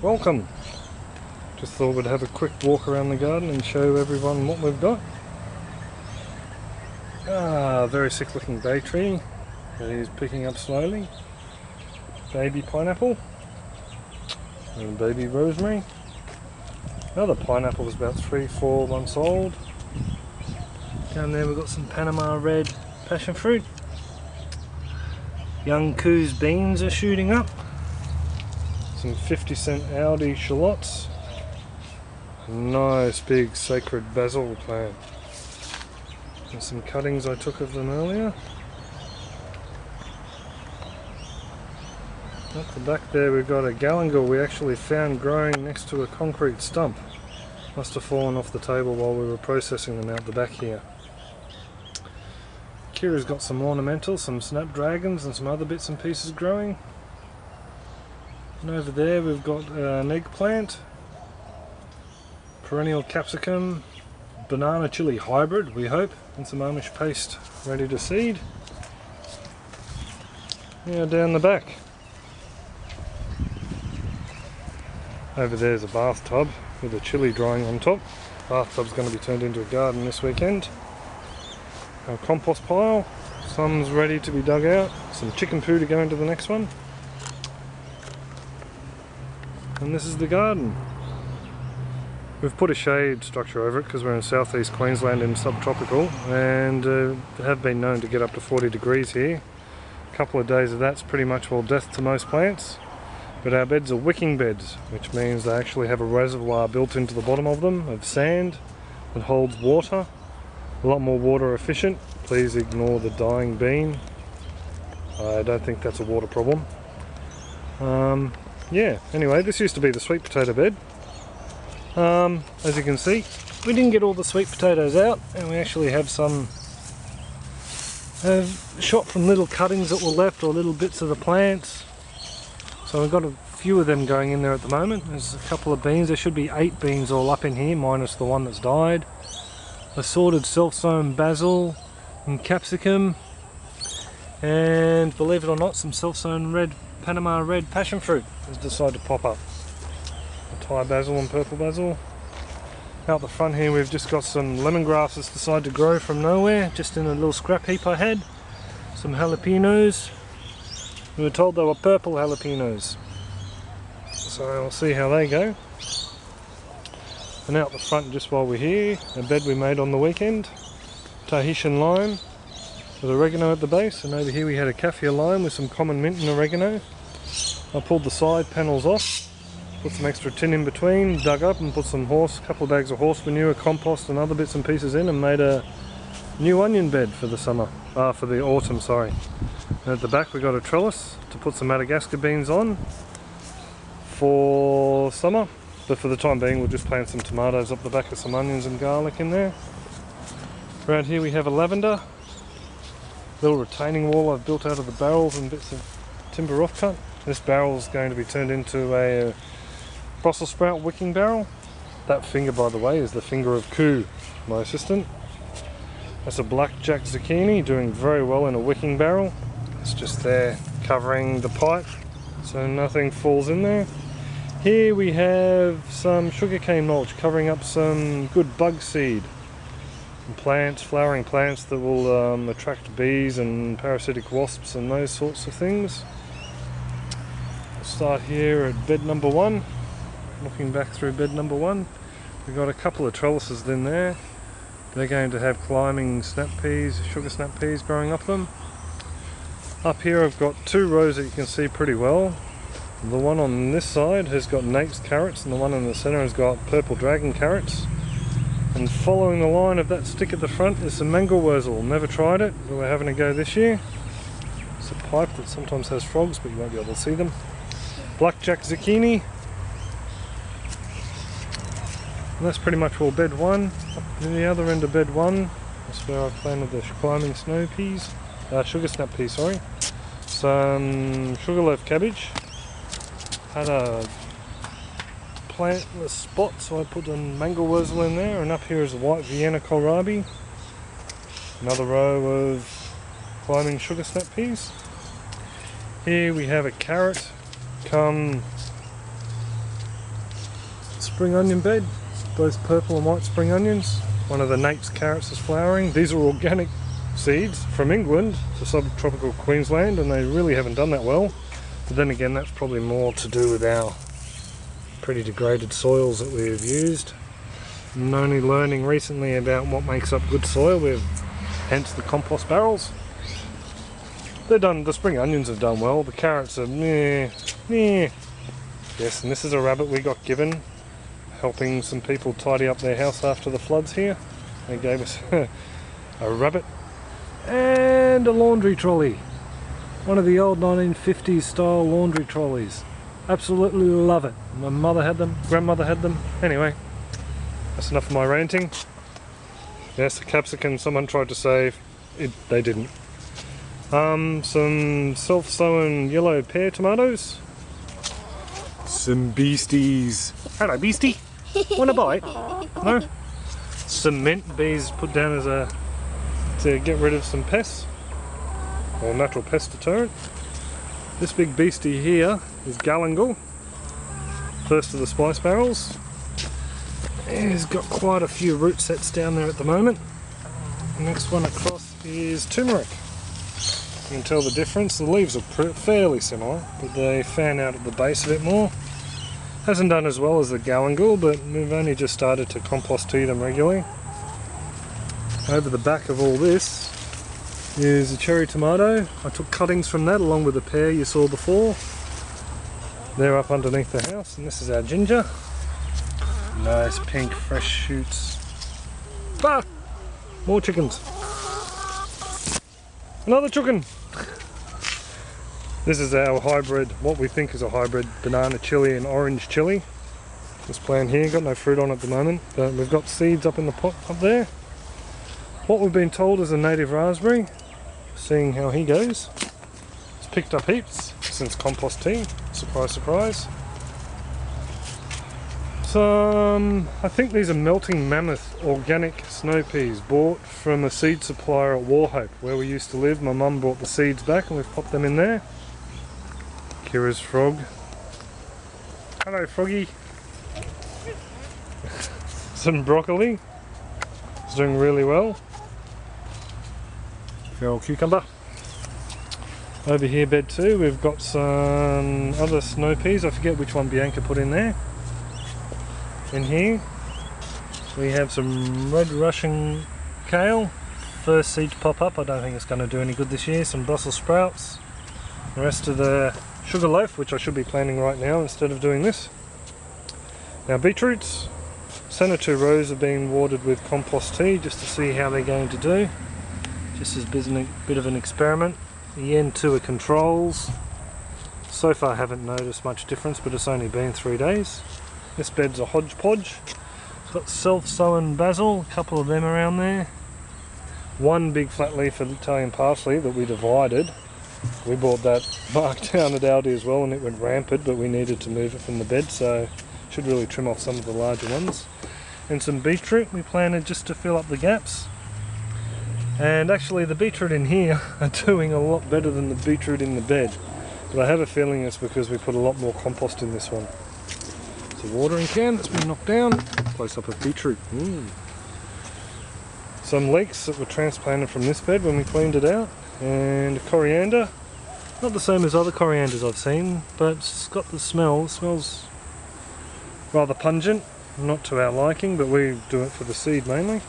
Welcome! Just thought we'd have a quick walk around the garden and show everyone what we've got. Very sick looking bay tree that is picking up slowly. Baby pineapple and baby rosemary. Another pineapple is about 3-4 months old. Down there we've got some Panama red passion fruit. Young Coos beans are shooting up. Some 50-cent Aldi shallots. A nice big sacred basil plant. And some cuttings I took of them earlier. At the back there we've got a Galangal we actually found growing next to a concrete stump. Must have fallen off the table while we were processing them out the back here. Kira's got some ornamentals, some snapdragons and some other bits and pieces growing. And over there we've got an eggplant, perennial capsicum, banana chili hybrid we hope, and some Amish paste ready to seed. Now down the back. Over there's a bathtub with a chili drying on top. Bathtub's going to be turned into a garden this weekend. Our compost pile, some's ready to be dug out, some chicken poo to go into the next one. And this is the garden. We've put a shade structure over it because we're in southeast Queensland in Subtropical and have been known to get up to 40 degrees here. A couple of days of that's pretty much all death to most plants. But our beds are wicking beds, which means they actually have a reservoir built into the bottom of them of sand that holds water. A lot more water efficient. Please ignore the dying bean. I don't think that's a water problem. Yeah, anyway, this used to be the sweet potato bed. As you can see, we didn't get all the sweet potatoes out, and we actually have some shot from little cuttings that were left or little bits of the plants. So we've got a few of them going in there at the moment. There's a couple of beans. There should be 8 beans all up in here, minus the one that's died. Assorted self-sown basil and capsicum, and believe it or not, some self-sown red Panama red passion fruit has decided to pop up. A Thai basil and purple basil. Out the front here we've just got some lemongrass that's decided to grow from nowhere, just in a little scrap heap I had. Some jalapenos. We were told they were purple jalapenos, so we'll see how they go. And out the front, just while we're here, a bed we made on the weekend. Tahitian lime with oregano at the base, and over here we had a kaffir lime with some common mint and oregano. I pulled the side panels off, put some extra tin in between, dug up and put some couple of bags of horse manure, compost and other bits and pieces in, and made a new onion bed for the summer, for the autumn, sorry. And at the back we got a trellis to put some Madagascar beans on for summer. But for the time being we'll just plant some tomatoes up the back with some onions and garlic in there. Around here we have a lavender. Little retaining wall I've built out of the barrels and bits of timber offcut. This barrel is going to be turned into a Brussels sprout wicking barrel. That finger, by the way, is the finger of Koo, my assistant. That's a blackjack zucchini doing very well in a wicking barrel. It's just there covering the pipe so nothing falls in there. Here we have some sugarcane mulch covering up some good bug seed. Plants, flowering plants that will attract bees and parasitic wasps and those sorts of things. We'll start here at bed number 1. Looking back through bed number 1, we've got a couple of trellises in there. They're going to have climbing snap peas, sugar snap peas growing up them. Up here I've got 2 rows that you can see pretty well. The one on this side has got Nate's carrots and the one in the centre has got purple dragon carrots. And following the line of that stick at the front is some mango wurzel. Never tried it, but we're having a go this year. It's a pipe that sometimes has frogs, but you won't be able to see them. Blackjack zucchini. And that's pretty much all bed 1. Up to the other end of bed 1, that's where I've planted the climbing snow peas. Sugar snap peas, sorry. Some sugarloaf cabbage. Had a plantless spot, so I put a mango wurzel in there, and up here is a white Vienna kohlrabi. Another row of climbing sugar snap peas. Here we have a carrot come spring onion bed, both purple and white spring onions. One of the Nate's carrots is flowering. These are organic seeds from England to subtropical Queensland, and they really haven't done that well. But then again, that's probably more to do with our pretty degraded soils that we've used. And only learning recently about what makes up good soil, hence the compost barrels. They're done. The spring onions have done well. The carrots are meh. Yes, and this is a rabbit we got given, helping some people tidy up their house after the floods here. They gave us a rabbit and a laundry trolley. One of the old 1950s style laundry trolleys. Absolutely love it. My mother had them, grandmother had them. Anyway, that's enough of my ranting. Yes, the capsicum someone tried to save. They didn't. Some self-sown yellow pear tomatoes. Some beasties. Hello, beastie. Want a bite? No? Some mint bees put down as to get rid of some pests, or natural pest deterrent. This big beastie here is Galangal, first of the spice barrels. He's got quite a few root sets down there at the moment. The next one across is Tumeric. You can tell the difference. The leaves are fairly similar, but they fan out at the base a bit more. Hasn't done as well as the Galangal, but we've only just started to compost tea them regularly. Over the back of all this is a cherry tomato. I took cuttings from that along with the pear you saw before. They're up underneath the house, and this is our ginger. Nice pink fresh shoots. Ah! More chickens. Another chicken! This is our hybrid, what we think is a hybrid banana chili and orange chili. This plant here, got no fruit on at the moment, but we've got seeds up in the pot up there. What we've been told is a native raspberry, seeing how he goes. It's picked up heaps since compost tea, surprise surprise. I think these are melting mammoth organic snow peas bought from a seed supplier at Warhope, where we used to live. My mum brought the seeds back and we've popped them in there. Kira's frog. Hello, froggy. Some broccoli. It's doing really well. Feral cucumber. Over here, bed 2, we've got some other snow peas. I forget which one Bianca put in there. In here we have some red Russian kale, first seed to pop up. I don't think it's going to do any good this year. Some Brussels sprouts, the rest of the sugar loaf, which I should be planting right now instead of doing this. Now beetroots, centre 2 rows are being watered with compost tea just to see how they're going to do, just as a bit of an experiment. The end 2 are controls. So far I haven't noticed much difference, but it's only been 3 days. This bed's a hodgepodge. It's got self-sown basil, a couple of them around there. One big flat leaf of Italian parsley that we divided. We bought that marked down at Aldi as well, and it went rampant, but we needed to move it from the bed, so should really trim off some of the larger ones. And some beetroot we planted just to fill up the gaps. And actually the beetroot in here are doing a lot better than the beetroot in the bed. But I have a feeling it's because we put a lot more compost in this one. It's a watering can that's been knocked down. Close up of beetroot. Some leeks that were transplanted from this bed when we cleaned it out. And coriander. Not the same as other corianders I've seen, but it's got the smell. It smells rather pungent. Not to our liking, but we do it for the seed mainly.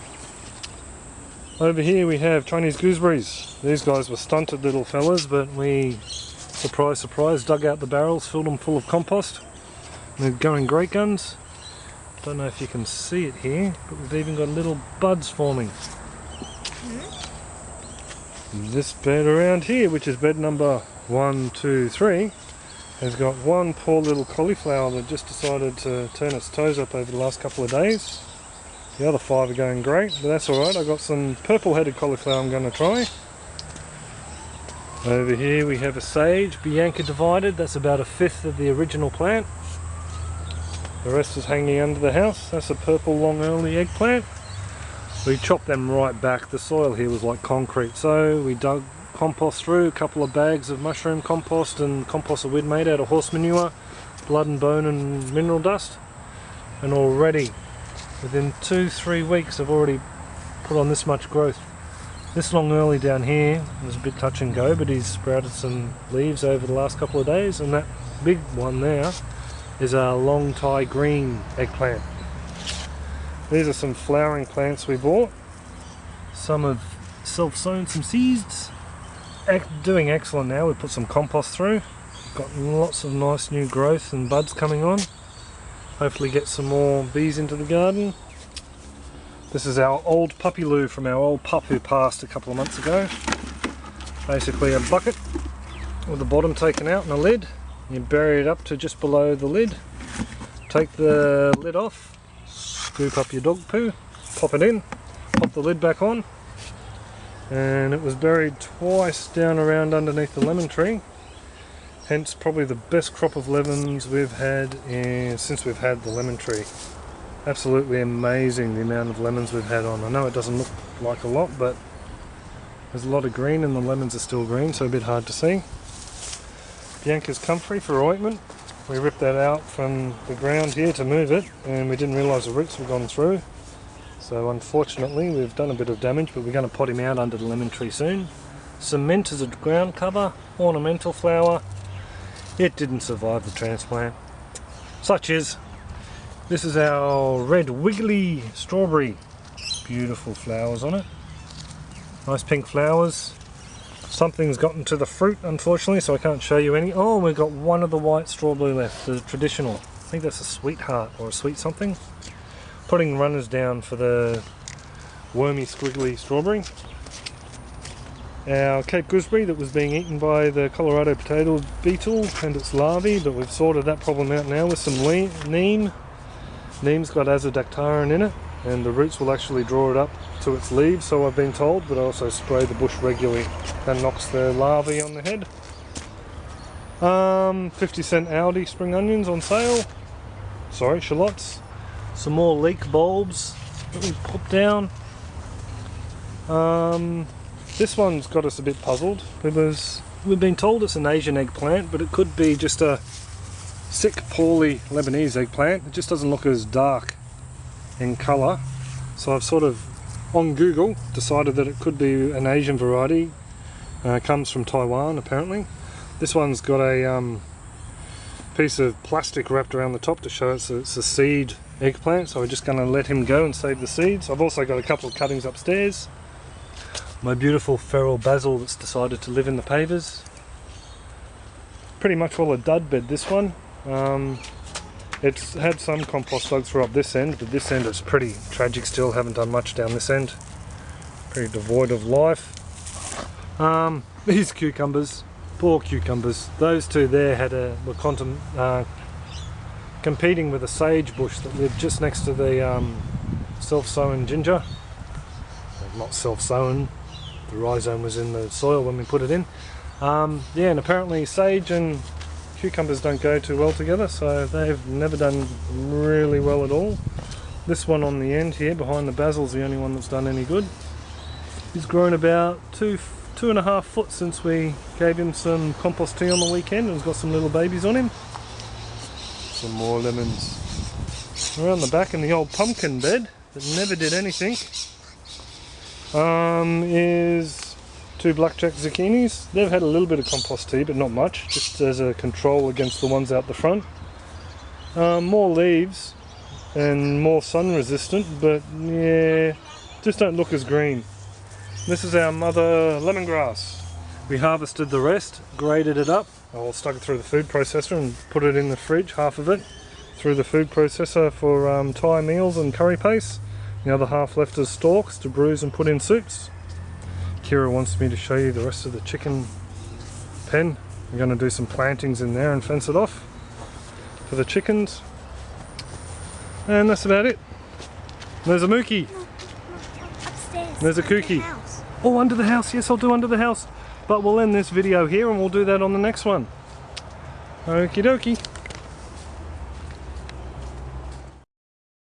Over here we have Chinese gooseberries. These guys were stunted little fellas, but we, surprise surprise, dug out the barrels, filled them full of compost. They're going great guns. Don't know if you can see it here, but we've even got little buds forming. This bed around here, which is bed number 1, 2, 3, has got one poor little cauliflower that just decided to turn its toes up over the last couple of days. The other 5 are going great, but that's alright. I've got some purple-headed cauliflower I'm going to try. Over here we have a sage, Bianca divided. That's about 1/5 of the original plant. The rest is hanging under the house. That's a purple long early eggplant. We chopped them right back. The soil here was like concrete, so we dug compost through, a couple of bags of mushroom compost and compost that we'd made out of horse manure, blood and bone and mineral dust. and already within 2-3 weeks I've already put on this much growth. This long early down here was a bit touch and go, but he's sprouted some leaves over the last couple of days, and that big one there is a long Thai green eggplant. These are some flowering plants we bought. Some have self-sown some seeds. Doing excellent now. We put some compost through. Got lots of nice new growth and buds coming on. Hopefully get some more bees into the garden. This is our old puppy loo from our old pup who passed a couple of months ago. Basically a bucket with the bottom taken out and a lid. You bury it up to just below the lid. Take the lid off. Scoop up your dog poo. Pop it in. Pop the lid back on. And it was buried twice down around underneath the lemon tree. Hence probably the best crop of lemons we've had since we've had the lemon tree. Absolutely amazing the amount of lemons we've had on. I know it doesn't look like a lot, but there's a lot of green and the lemons are still green, so a bit hard to see. Bianca's comfrey for ointment. We ripped that out from the ground here to move it, and we didn't realise the roots were gone through. So unfortunately we've done a bit of damage, but we're going to pot him out under the lemon tree soon. Cement as a ground cover, ornamental flower. It didn't survive the transplant. Such is. This is our red wiggly strawberry. Beautiful flowers on it. Nice pink flowers. Something's gotten to the fruit unfortunately, so I can't show you any. Oh, we've got one of the white strawberry left, the traditional. I think that's a sweetheart or a sweet something. Putting runners down for the wormy squiggly strawberry. Our Cape Gooseberry that was being eaten by the Colorado potato beetle and its larvae, but we've sorted that problem out now with some neem. Neem's got azodactarin in it, and the roots will actually draw it up to its leaves, so I've been told, but I also spray the bush regularly. That knocks the larvae on the head. 50-cent Aldi spring onions on sale. Sorry, shallots. Some more leek bulbs that we pop down. This one's got us a bit puzzled because we've been told it's an Asian eggplant, but it could be just a sick, poorly Lebanese eggplant. It just doesn't look as dark in colour. So I've sort of, on Google, decided that it could be an Asian variety. Comes from Taiwan apparently. This one's got a piece of plastic wrapped around the top to show it's a seed eggplant, so we're just going to let him go and save the seeds. I've also got a couple of cuttings upstairs. My beautiful feral basil that's decided to live in the pavers. Pretty much all a dud bed, this one. It's had some compost dug through up this end, but this end is pretty tragic still. Haven't done much down this end. Pretty devoid of life. These cucumbers, poor cucumbers. Those two there were competing with a sage bush that lived just next to the self-sown ginger. Well, not self-sown. The rhizome was in the soil when we put it in. Yeah, and apparently sage and cucumbers don't go too well together, so they've never done really well at all. This one on the end here behind the basil is the only one that's done any good. He's grown about 2.5 foot since we gave him some compost tea on the weekend, and he's got some little babies on him. Some more lemons. Around the back in the old pumpkin bed that never did anything is 2 blackjack zucchinis. They've had a little bit of compost tea, but not much, just as a control against the ones out the front. More leaves and more sun resistant, but yeah, just don't look as green. This is our mother lemongrass. We harvested the rest, graded it up, or stuck it through the food processor and put it in the fridge, half of it, through the food processor for Thai meals and curry paste. The other half left as stalks to bruise and put in soups. Kira wants me to show you the rest of the chicken pen. We're going to do some plantings in there and fence it off for the chickens. And that's about it. There's a mookie. Upstairs. There's a kooky. Oh, under the house. Yes, I'll do under the house. But we'll end this video here and we'll do that on the next one. Okie dokie.